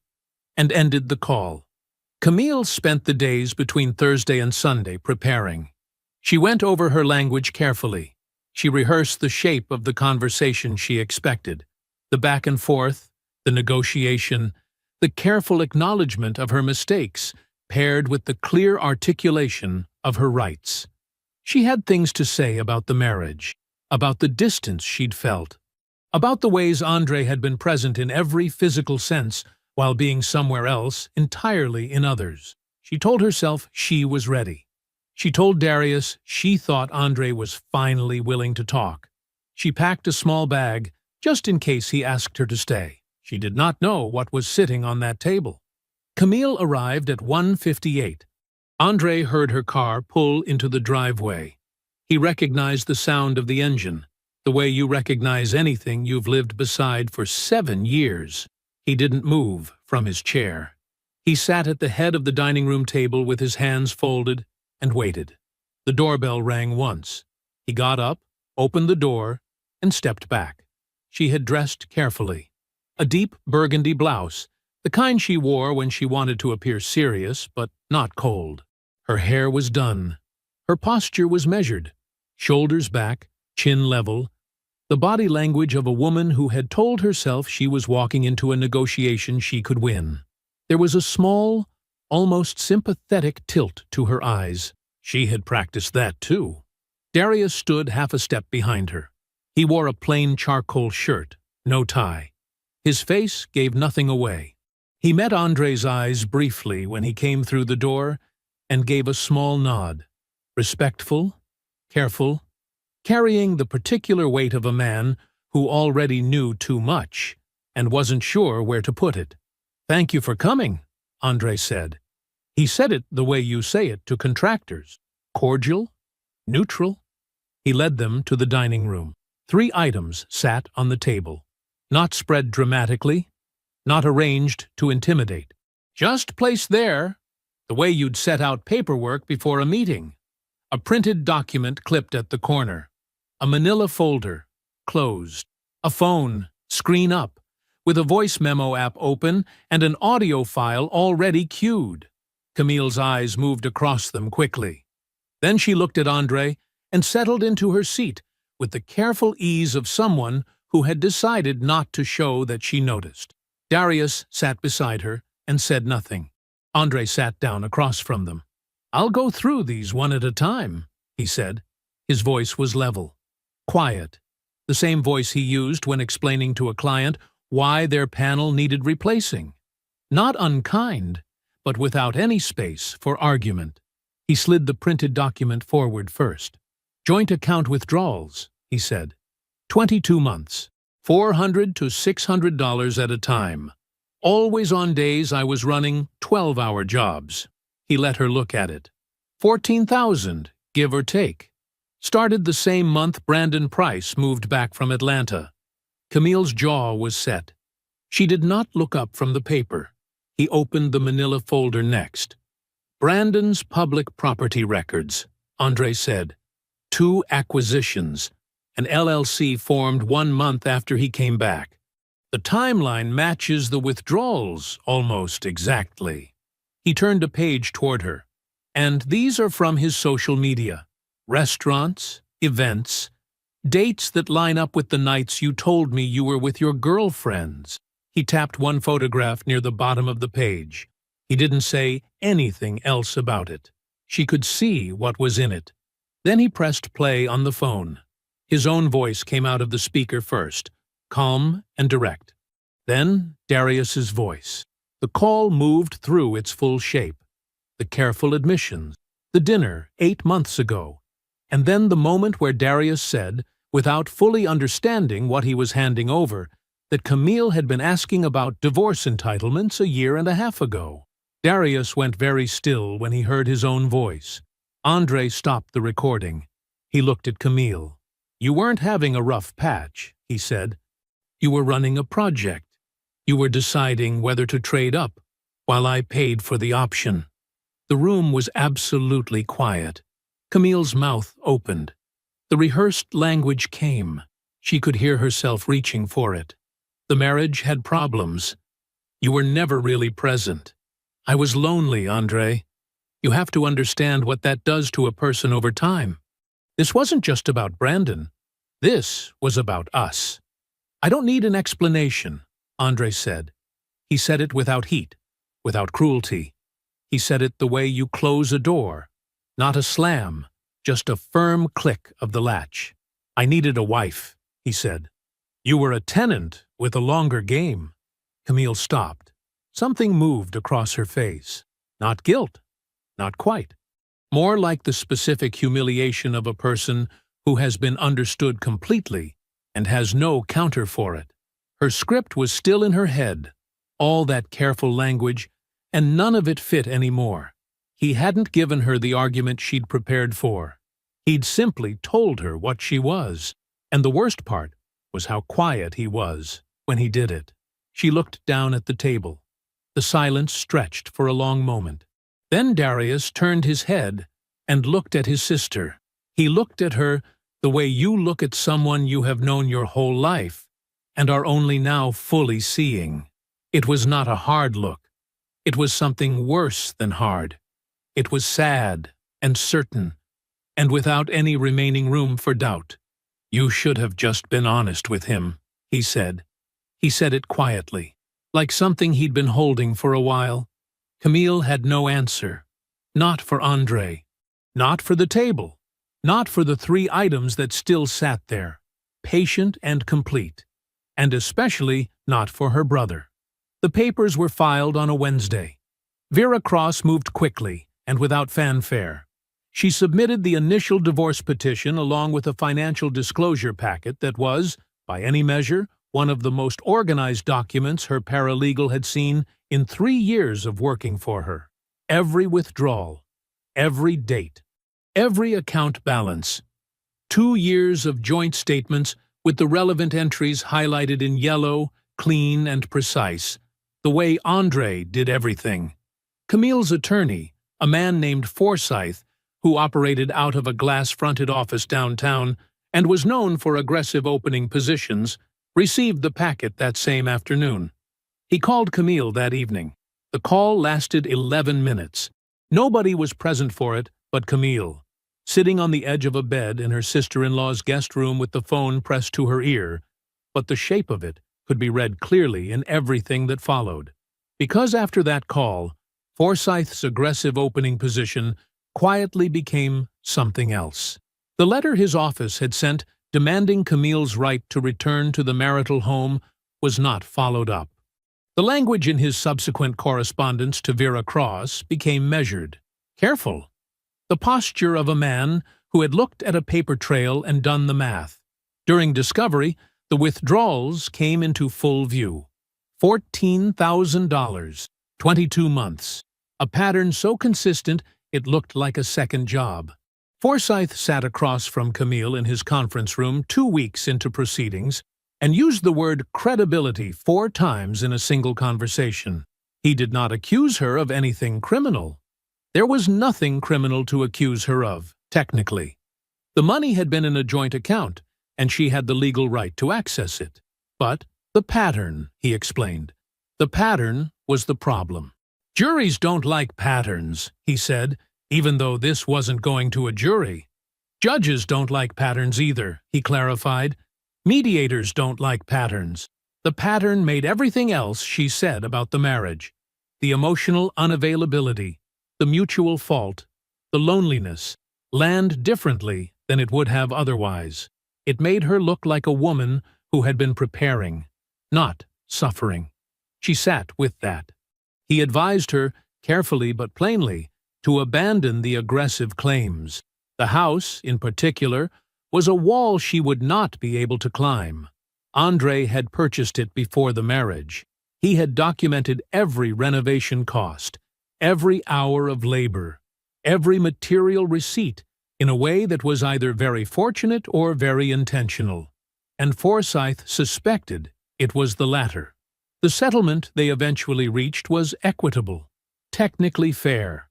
and ended the call. Camille spent the days between Thursday and Sunday preparing. She went over her language carefully. She rehearsed the shape of the conversation she expected, the back and forth, the negotiation, the careful acknowledgement of her mistakes, paired with the clear articulation of her rights. She had things to say about the marriage, about the distance she'd felt, about the ways Andre had been present in every physical sense while being somewhere else, entirely in others. She told herself she was ready. She told Darius she thought Andre was finally willing to talk. She packed a small bag, just in case he asked her to stay. She did not know what was sitting on that table. Camille arrived at 1:58. Andre heard her car pull into the driveway. He recognized the sound of the engine, the way you recognize anything you've lived beside for 7 years. He didn't move from his chair. He sat at the head of the dining room table with his hands folded and waited. The doorbell rang once. He got up, opened the door, and stepped back. She had dressed carefully. A deep burgundy blouse, the kind she wore when she wanted to appear serious but not cold. Her hair was done. Her posture was measured, shoulders back, chin level, the body language of a woman who had told herself she was walking into a negotiation she could win. There was a small, almost sympathetic tilt to her eyes. She had practiced that too. Darius stood half a step behind her. He wore a plain charcoal shirt, no tie. His face gave nothing away. He met Andre's eyes briefly when he came through the door and gave a small nod. Respectful, careful, carrying the particular weight of a man who already knew too much and wasn't sure where to put it. "Thank you for coming," Andre said. He said it the way you say it to contractors. Cordial, neutral. He led them to the dining room. 3 items sat on the table. Not spread dramatically, not arranged to intimidate. Just placed there, the way you'd set out paperwork before a meeting. A printed document clipped at the corner. A manila folder, closed. A phone, screen up, with a voice memo app open and an audio file already queued. Camille's eyes moved across them quickly. Then she looked at Andre and settled into her seat with the careful ease of someone who had decided not to show that she noticed. Darius sat beside her and said nothing. Andre sat down across from them. "I'll go through these one at a time," he said. His voice was level, quiet, the same voice he used when explaining to a client why their panel needed replacing. Not unkind, but without any space for argument. He slid the printed document forward first. "Joint account withdrawals," he said. 22 months, $400 to $600 at a time. Always on days I was running 12-hour jobs. He let her look at it. 14,000, give or take. Started the same month Brandon Price moved back from Atlanta. Camille's jaw was set. She did not look up from the paper. He opened the manila folder next. Brandon's public property records, Andre said. 2 acquisitions. An LLC formed 1 month after he came back. The timeline matches the withdrawals almost exactly. He turned a page toward her. And these are from his social media. Restaurants, events, dates that line up with the nights you told me you were with your girlfriends. He tapped one photograph near the bottom of the page. He didn't say anything else about it. She could see what was in it. Then he pressed play on the phone. His own voice came out of the speaker first, calm and direct. Then Darius's voice. The call moved through its full shape. The careful admissions, the dinner 8 months ago, and then the moment where Darius said, without fully understanding what he was handing over, that Camille had been asking about divorce entitlements 1.5 years ago. Darius went very still when he heard his own voice. Andre stopped the recording. He looked at Camille. You weren't having a rough patch, he said. You were running a project. You were deciding whether to trade up, while I paid for the option. The room was absolutely quiet. Camille's mouth opened. The rehearsed language came. She could hear herself reaching for it. The marriage had problems. You were never really present. I was lonely, Andre. You have to understand what that does to a person over time. This wasn't just about Brandon. This was about us. I don't need an explanation, Andre said. He said it without heat, without cruelty. He said it the way you close a door. Not a slam, just a firm click of the latch. I needed a wife, he said. You were a tenant with a longer game. Camille stopped. Something moved across her face. Not guilt. Not quite. More like the specific humiliation of a person who has been understood completely and has no counter for it. Her script was still in her head, all that careful language, and none of it fit anymore. He hadn't given her the argument she'd prepared for. He'd simply told her what she was, and the worst part was how quiet he was when he did it. She looked down at the table. The silence stretched for a long moment. Then Darius turned his head and looked at his sister. He looked at her the way you look at someone you have known your whole life and are only now fully seeing. It was not a hard look. It was something worse than hard. It was sad and certain, and without any remaining room for doubt. You should have just been honest with him, he said. He said it quietly, like something he'd been holding for a while. Camille had no answer. Not for Andre. Not for the table. Not for the 3 items that still sat there, patient and complete. And especially not for her brother. The papers were filed on a Wednesday. Vera Cross moved quickly and without fanfare. She submitted the initial divorce petition along with a financial disclosure packet that was, by any measure, one of the most organized documents her paralegal had seen in 3 years of working for her. Every withdrawal, every date, every account balance. 2 years of joint statements with the relevant entries highlighted in yellow, clean and precise, the way Andre did everything. Camille's attorney, a man named Forsyth, who operated out of a glass-fronted office downtown and was known for aggressive opening positions, received the packet that same afternoon. He called Camille that evening. The call lasted 11 minutes. Nobody was present for it but Camille, sitting on the edge of a bed in her sister-in-law's guest room with the phone pressed to her ear, but the shape of it could be read clearly in everything that followed. Because after that call, Forsyth's aggressive opening position quietly became something else. The letter his office had sent demanding Camille's right to return to the marital home was not followed up. The language in his subsequent correspondence to Vera Cross became measured, careful, the posture of a man who had looked at a paper trail and done the math. During discovery, the withdrawals came into full view. $14,000. 22 months. A pattern so consistent it looked like a second job. Forsyth sat across from Camille in his conference room 2 weeks into proceedings and used the word credibility 4 times in a single conversation. He did not accuse her of anything criminal. There was nothing criminal to accuse her of, technically. The money had been in a joint account, and she had the legal right to access it. But the pattern, he explained. The pattern was the problem. Juries don't like patterns, he said, even though this wasn't going to a jury. Judges don't like patterns either, he clarified. Mediators don't like patterns. The pattern made everything else she said about the marriage. The emotional unavailability, the mutual fault, the loneliness, land differently than it would have otherwise. It made her look like a woman who had been preparing, not suffering. She sat with that. He advised her, carefully but plainly, to abandon the aggressive claims. The house, in particular, was a wall she would not be able to climb. Andre had purchased it before the marriage. He had documented every renovation cost, every hour of labor, every material receipt in a way that was either very fortunate or very intentional. And Forsyth suspected it was the latter. The settlement they eventually reached was equitable, technically fair.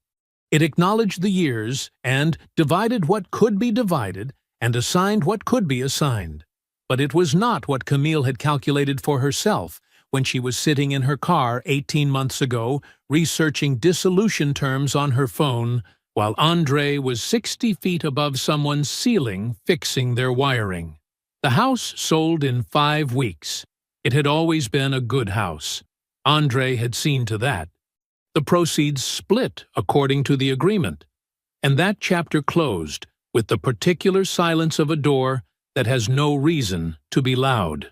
It acknowledged the years and divided what could be divided and assigned what could be assigned. But it was not what Camille had calculated for herself when she was sitting in her car 18 months ago researching dissolution terms on her phone while Andre was 60 feet above someone's ceiling fixing their wiring. The house sold in 5 weeks. It had always been a good house. Andre had seen to that. The proceeds split according to the agreement. And that chapter closed with the particular silence of a door that has no reason to be loud.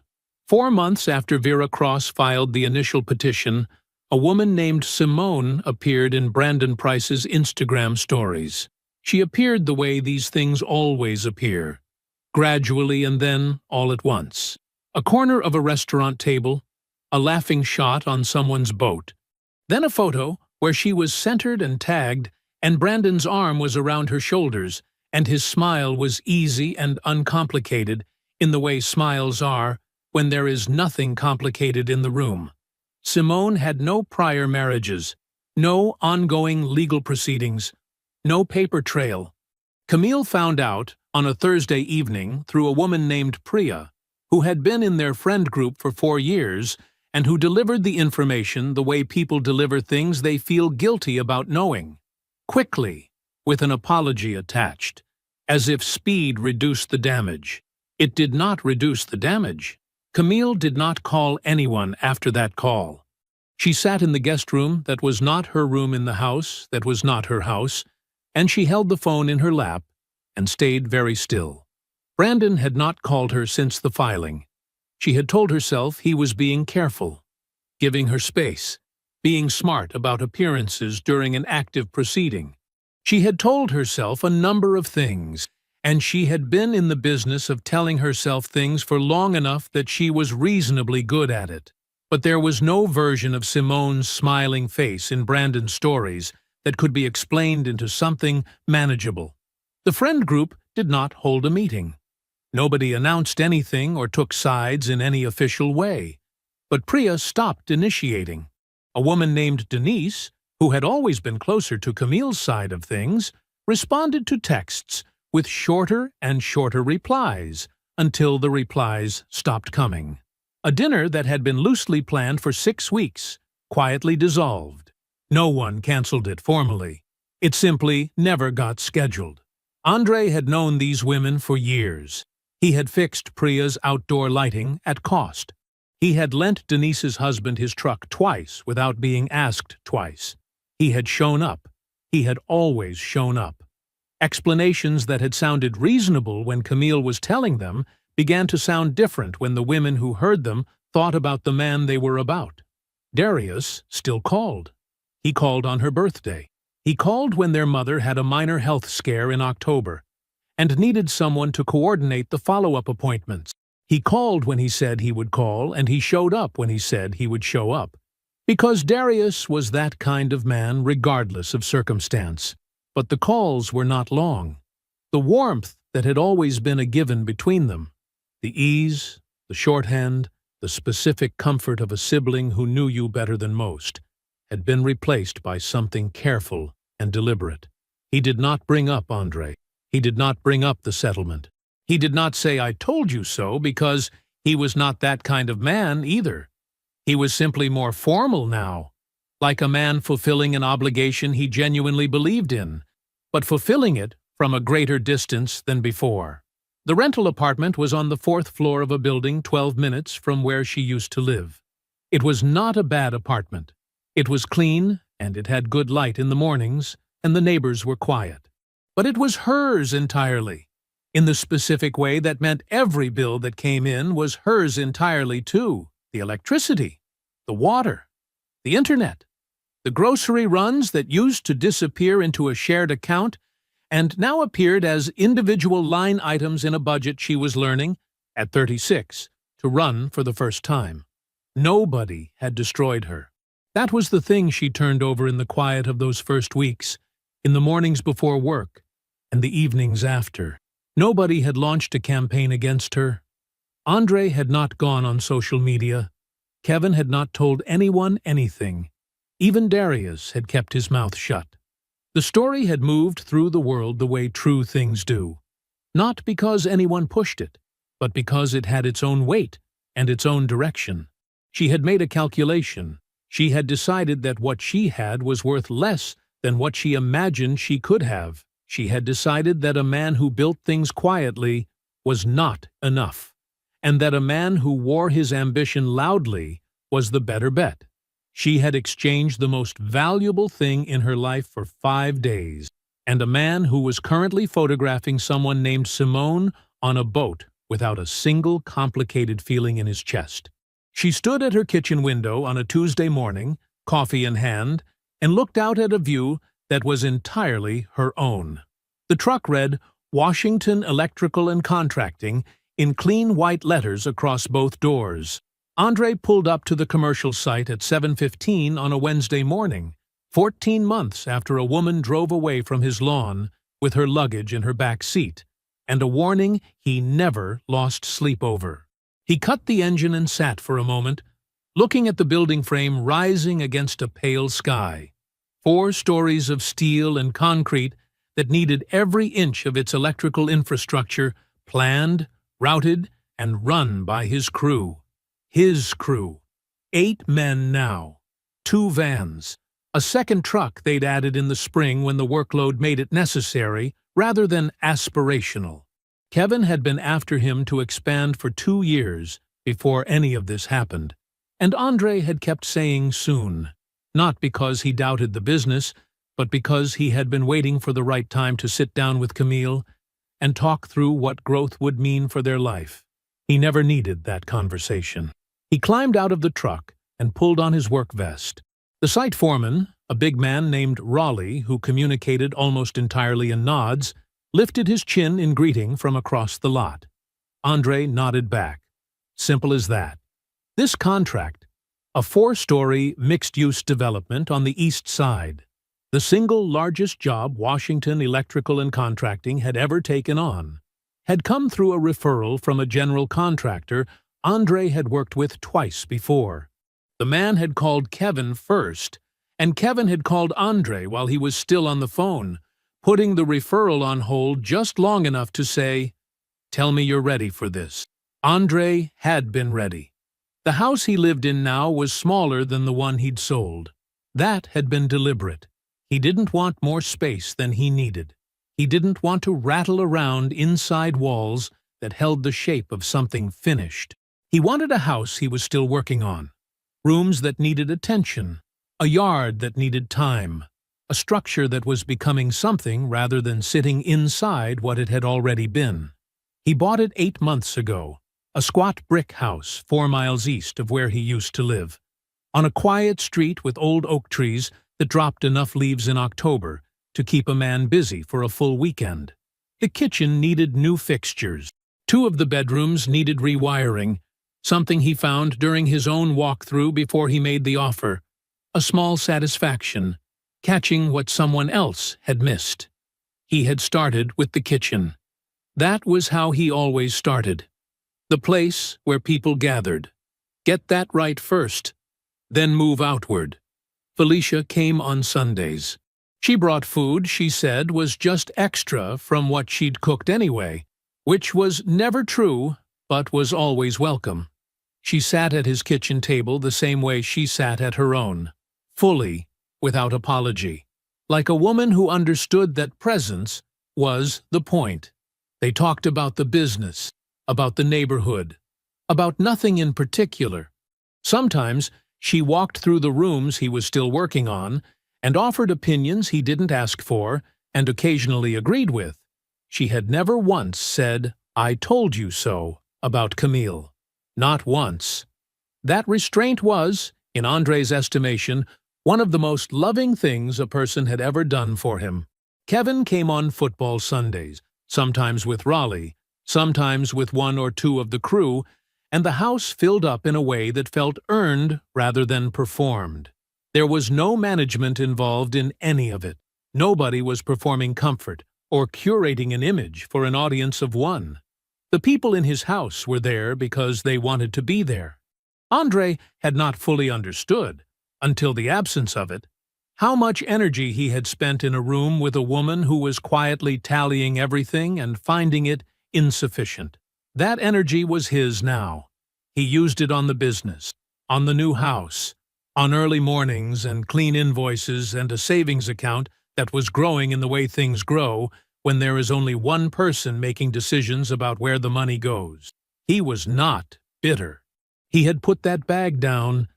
4 months after Vera Cross filed the initial petition, a woman named Simone appeared in Brandon Price's Instagram stories. She appeared the way these things always appear, gradually and then all at once. A corner of a restaurant table, a laughing shot on someone's boat, then a photo where she was centered and tagged, and Brandon's arm was around her shoulders, and his smile was easy and uncomplicated in the way smiles are when there is nothing complicated in the room. Simone had no prior marriages, no ongoing legal proceedings, no paper trail. Camille found out on a Thursday evening through a woman named Priya, who had been in their friend group for 4 years and who delivered the information the way people deliver things they feel guilty about knowing, quickly, with an apology attached, as if speed reduced the damage. It did not reduce the damage. Camille did not call anyone after that call. She sat in the guest room that was not her room in the house that was not her house, and she held the phone in her lap and stayed very still. Brandon had not called her since the filing. She had told herself he was being careful, giving her space, being smart about appearances during an active proceeding. She had told herself a number of things, and she had been in the business of telling herself things for long enough that she was reasonably good at it. But there was no version of Simone's smiling face in Brandon's stories that could be explained into something manageable. The friend group did not hold a meeting. Nobody announced anything or took sides in any official way. But Priya stopped initiating. A woman named Denise, who had always been closer to Camille's side of things, responded to texts with shorter and shorter replies until the replies stopped coming. A dinner that had been loosely planned for 6 weeks quietly dissolved. No one canceled it formally. It simply never got scheduled. Andre had known these women for years. He had fixed Priya's outdoor lighting at cost. He had lent Denise's husband his truck twice without being asked twice. He had shown up. He had always shown up. Explanations that had sounded reasonable when Camille was telling them began to sound different when the women who heard them thought about the man they were about. Darius still called. He called on her birthday. He called when their mother had a minor health scare in October and needed someone to coordinate the follow-up appointments. He called when he said he would call, and he showed up when he said he would show up. Because Darius was that kind of man regardless of circumstance. But the calls were not long. The warmth that had always been a given between them, the ease, the shorthand, the specific comfort of a sibling who knew you better than most, had been replaced by something careful and deliberate. He did not bring up Andre. He did not bring up the settlement. He did not say, "I told you so," because he was not that kind of man either. He was simply more formal now, like a man fulfilling an obligation he genuinely believed in, but fulfilling it from a greater distance than before. The rental apartment was on the 4th floor of a building 12 minutes from where she used to live. It was not a bad apartment. It was clean, and it had good light in the mornings, and the neighbors were quiet. But it was hers entirely, in the specific way that meant every bill that came in was hers entirely too. The electricity, the water, the internet, the grocery runs that used to disappear into a shared account and now appeared as individual line items in a budget she was learning, at 36, to run for the first time. Nobody had destroyed her. That was the thing she turned over in the quiet of those first weeks, in the mornings before work, and the evenings after. Nobody had launched a campaign against her. Andre had not gone on social media. Kevin had not told anyone anything. Even Darius had kept his mouth shut. The story had moved through the world the way true things do, not because anyone pushed it, but because it had its own weight and its own direction. She had made a calculation. She had decided that what she had was worth less than what she imagined she could have. She had decided that a man who built things quietly was not enough, and that a man who wore his ambition loudly was the better bet. She had exchanged the most valuable thing in her life for 5 days, and a man who was currently photographing someone named Simone on a boat without a single complicated feeling in his chest. She stood at her kitchen window on a Tuesday morning, coffee in hand, and looked out at a view that was entirely her own. The truck read, "Washington Electrical and Contracting," in clean white letters across both doors. Andre pulled up to the commercial site at 7:15 on a Wednesday morning, 14 months after a woman drove away from his lawn with her luggage in her back seat, and a warning he never lost sleep over. He cut the engine and sat for a moment, looking at the building frame rising against a pale sky. 4 stories of steel and concrete that needed every inch of its electrical infrastructure planned, routed, and run by his crew. His crew. 8 men now. 2 vans. A second truck they'd added in the spring when the workload made it necessary rather than aspirational. Kevin had been after him to expand for 2 years before any of this happened, and Andre had kept saying soon, not because he doubted the business, but because he had been waiting for the right time to sit down with Camille and talk through what growth would mean for their life. He never needed that conversation. He climbed out of the truck and pulled on his work vest. The site foreman, a big man named Raleigh who communicated almost entirely in nods, lifted his chin in greeting from across the lot. Andre nodded back. Simple as that. This contract, a 4-story mixed-use development on the east side, the single largest job Washington Electrical and Contracting had ever taken on, had come through a referral from a general contractor Andre had worked with twice before. The man had called Kevin first, and Kevin had called Andre while he was still on the phone, putting the referral on hold just long enough to say, "Tell me you're ready for this." Andre had been ready. The house he lived in now was smaller than the one he'd sold. That had been deliberate. He didn't want more space than he needed. He didn't want to rattle around inside walls that held the shape of something finished. He wanted a house he was still working on, rooms that needed attention, a yard that needed time, a structure that was becoming something rather than sitting inside what it had already been. He bought it 8 months ago, a squat brick house 4 miles east of where he used to live, on a quiet street with old oak trees that dropped enough leaves in October to keep a man busy for a full weekend. The kitchen needed new fixtures. Two of the bedrooms needed rewiring, something he found during his own walkthrough before he made the offer. A small satisfaction, catching what someone else had missed. He had started with the kitchen. That was how he always started. The place where people gathered. Get that right first, then move outward. Felicia came on Sundays. She brought food she said was just extra from what she'd cooked anyway, which was never true, but was always welcome. She sat at his kitchen table the same way she sat at her own, fully, without apology, like a woman who understood that presence was the point. They talked about the business, about the neighborhood, about nothing in particular. Sometimes she walked through the rooms he was still working on and offered opinions he didn't ask for and occasionally agreed with. She had never once said, "I told you so," about Camille. Not once. That restraint was, in Andre's estimation, one of the most loving things a person had ever done for him. Kevin came on football Sundays, sometimes with Raleigh, sometimes with one or two of the crew, and the house filled up in a way that felt earned rather than performed. There was no management involved in any of it. Nobody was performing comfort or curating an image for an audience of one. The people in his house were there because they wanted to be there. Andre had not fully understood, until the absence of it, how much energy he had spent in a room with a woman who was quietly tallying everything and finding it insufficient. That energy was his now. He used it on the business, on the new house, on early mornings and clean invoices and a savings account that was growing in the way things grow when there is only one person making decisions about where the money goes. He was not bitter. He had put that bag down.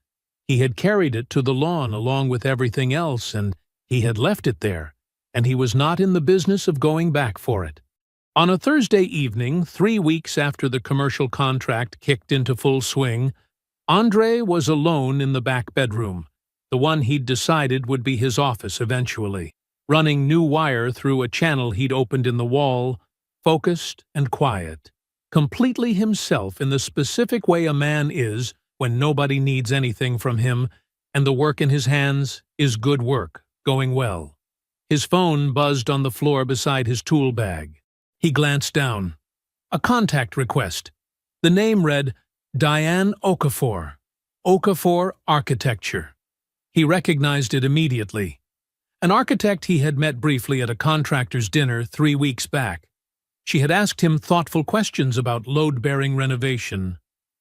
He had carried it to the lawn along with everything else, and he had left it there, and he was not in the business of going back for it. On a Thursday evening, 3 weeks after the commercial contract kicked into full swing, Andre was alone in the back bedroom, the one he'd decided would be his office eventually, running new wire through a channel he'd opened in the wall, focused and quiet, completely himself in the specific way a man is when nobody needs anything from him and the work in his hands is good work, going well. His phone buzzed on the floor beside his tool bag. He glanced down. A contact request. The name read Diane Okafor, Okafor Architecture. He recognized it immediately. An architect he had met briefly at a contractor's dinner 3 weeks back. She had asked him thoughtful questions about load-bearing renovation.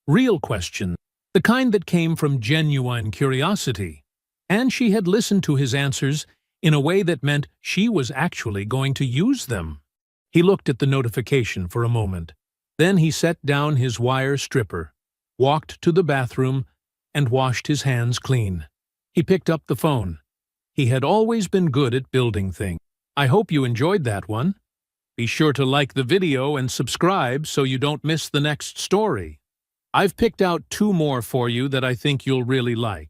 Real questions, the kind that came from genuine curiosity. And she had listened to his answers in a way that meant she was actually going to use them. He looked at the notification for a moment. Then he set down his wire stripper, walked to the bathroom, and washed his hands clean. He picked up the phone. He had always been good at building things. I hope you enjoyed that one. Be sure to like the video and subscribe so you don't miss the next story. I've picked out 2 more for you that I think you'll really like.